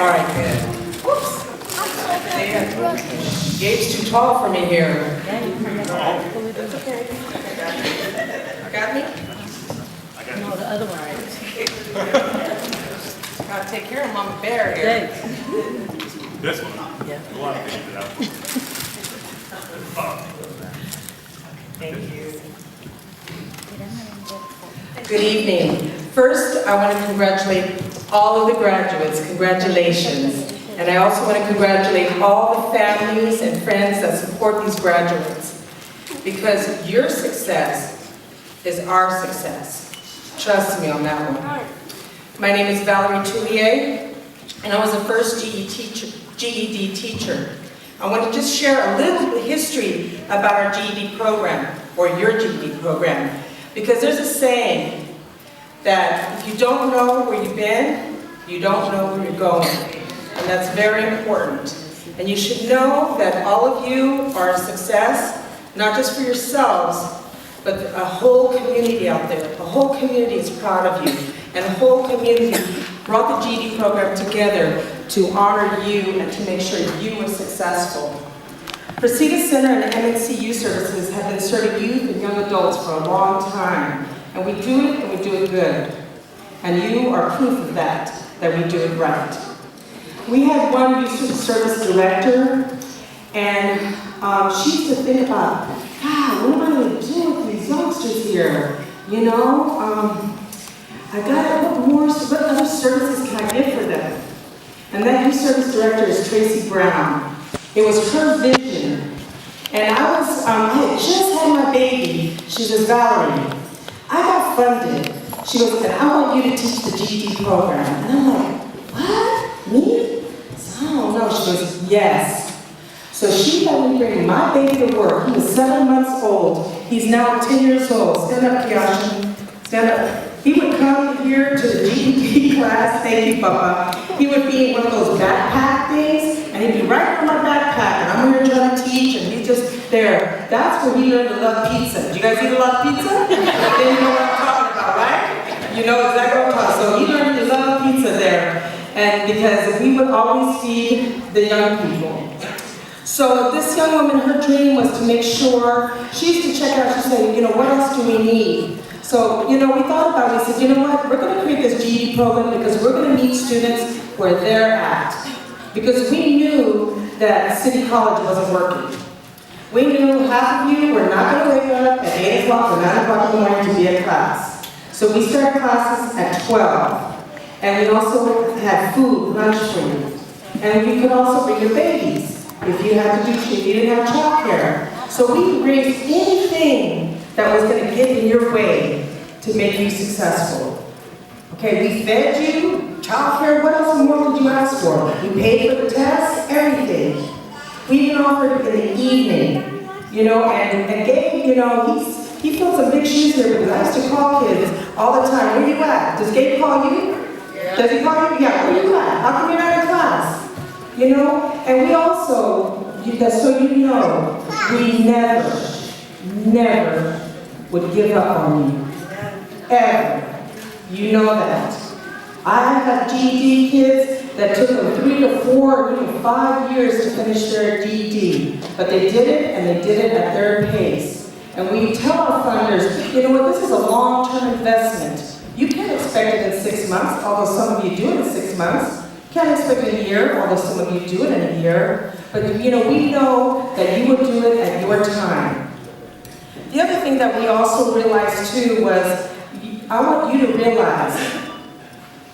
All right, good. Whoops. Gabe's too tall for me here. That's okay. Got me? No, the other one. Gotta take care of Mama Bear here. This one? Yeah. A lot of things that Thank you. Good evening. First, I want to congratulate all of the graduates. Congratulations. And I also want to congratulate all the families and friends that support these graduates. Because your success is our success. Trust me on that one. My name is Valerie Tulier, and I was the first GED teacher. I want to just share a little history about our GED program, or your GED program, because there's a saying that if you don't know where you've been, you don't know where you're going. And that's very important. And you should know that all of you are a success, not just for yourselves, but a whole community out there. The whole community is proud of you. And the whole community brought the GED program together to honor you and to make sure you were successful. Precita Center and MNC Youth Services have been serving youth and young adults for a long time. And we do it, and we do it good. And you are proof of that we do it right. We had one youth service director, and she used to think about, God, what am I going to do with these youngsters here? You know, what other services can I give for them? And that youth service director is Tracy Brown. It was her vision. And I had just had my baby. She says, Valerie, I got funded. She goes, and I want you to teach the GED program. And I'm like, what? Me? So, I don't know. She goes, yes. So she let me bring my baby to work. He was 7 months old. He's now 10 years old. Stand up, Kiasha. Stand up. He would come here to the GED class. Thank you, Papa. He would be in one of those backpack things, and he'd be right in my backpack, and I'm here trying to teach, and he's just there. That's where he learned to love pizza. Do you guys eat a lot of pizza? Then you know what I'm talking about, right? You know exactly what I'm talking about. So he learned to love pizza there, and because we would always feed the young people. So this young woman, her dream was to make sure, she used to check out, she said, you know, what else do we need? So, you know, we thought about it, we said, you know what, we're going to create this GED program because we're going to meet students where they're at. Because we knew that City College wasn't working. We knew half of you were not going to wake up at 8 o'clock or 9 o'clock in the morning to be at class. So we started classes at 12. And we also had food, lunch for you. And you could also bring your babies if you didn't have childcare. So we raised anything that was going to get in your way to make you successful. Okay, we fed you, childcare, what else more would you ask for? We paid for the tests, everything. We even offered in the evening, you know, and Gabe, you know, he fills some big shoes here because I used to call kids all the time. Where you at? Does Gabe call you? Yeah. Does he call you? Yeah, where you at? How come you're not in class? You know, and we also, so you know, we never would give up on you. Ever. You know that. I have GED kids that took them 3 to 4, even 5 years to finish their GED. But they did it, and they did it at their pace. And we tell our funders, you know what, this is a long-term investment. You can't expect it in 6 months, although some of you do it in 6 months. Can't expect it in a year, although some of you do it in a year. But you know, we know that you would do it at your time. The other thing that we also realized too was, I want you to realize,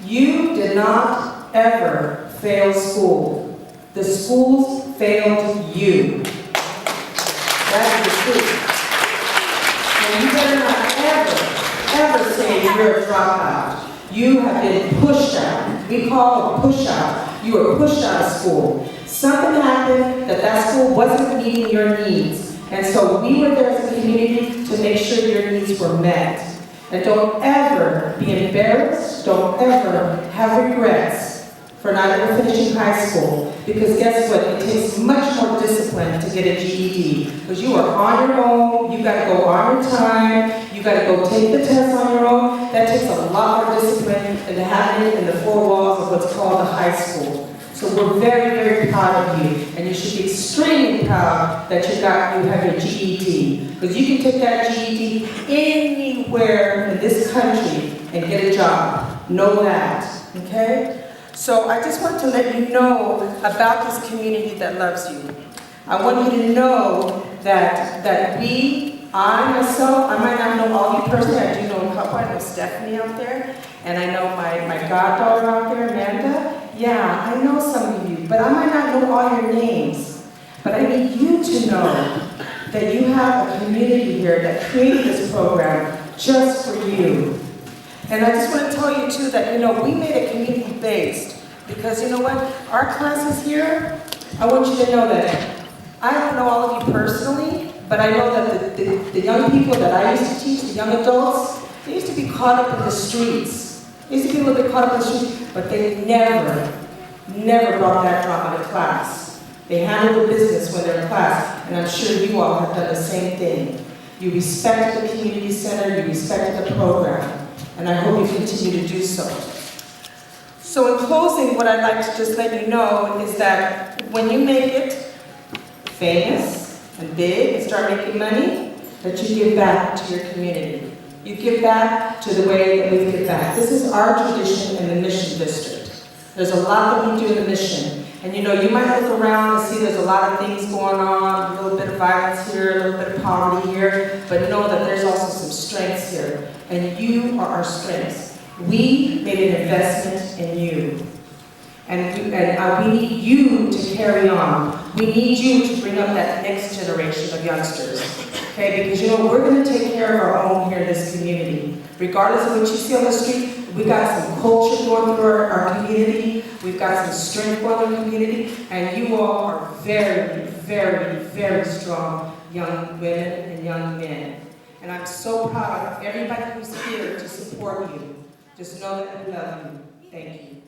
you did not ever fail school. The schools failed you. That is the truth. And you better not ever say you're a dropout. You have been pushed out. We call it push out. You were pushed out of school. Something happened that school wasn't meeting your needs. And so we were there as a community to make sure your needs were met. And don't ever be embarrassed, don't ever have regrets for not ever finishing high school. Because guess what, it takes much more discipline to get a GED. Because you are on your own, you gotta go on your time, you gotta go take the test on your own. That takes a lot more discipline than having it in the four walls of what's called a high school. So we're very, very proud of you, and you should be extremely proud that you have your GED, because you can take that GED anywhere in this country and get a job. Know that, okay? So I just want to let you know about this community that loves you. I want you to know that I myself, I might not know all of you personally. I do know a couple. I know Stephanie out there, and I know my goddaughter out there, Amanda. Yeah, I know some of you, but I might not know all your names. But I need you to know that you have a community here that created this program just for you. And I just want to tell you too that, we made it community-based, because you know what? Our classes here, I want you to know that I don't know all of you personally, but I know that the young people that I used to teach, the young adults, they used to be caught up in the streets. They used to be a little bit caught up in the streets, but they never brought that drama to class. They handle the business when they're in class, and I'm sure you all have done the same thing. You respect the community center, you respect the program, and I hope you continue to do so. So in closing, what I'd like to just let you know is that when you make it famous and big and start making money, that you give back to your community. You give back to the way that we give back. This is our tradition in the Mission District. There's a lot that we do in the Mission. And you might look around and see there's a lot of things going on, a little bit of violence here, a little bit of poverty here, but know that there's also some strengths here. And you are our strengths. We made an investment in you. And we need you to carry on. We need you to bring up that next generation of youngsters. Okay, because we're going to take care of our own here in this community. Regardless of what you see on the street, we got some culture going through our community. We've got some strength going in the community. And you all are very, very, very strong young women and young men. And I'm so proud of everybody who's here to support you. Just know that we love you. Thank you.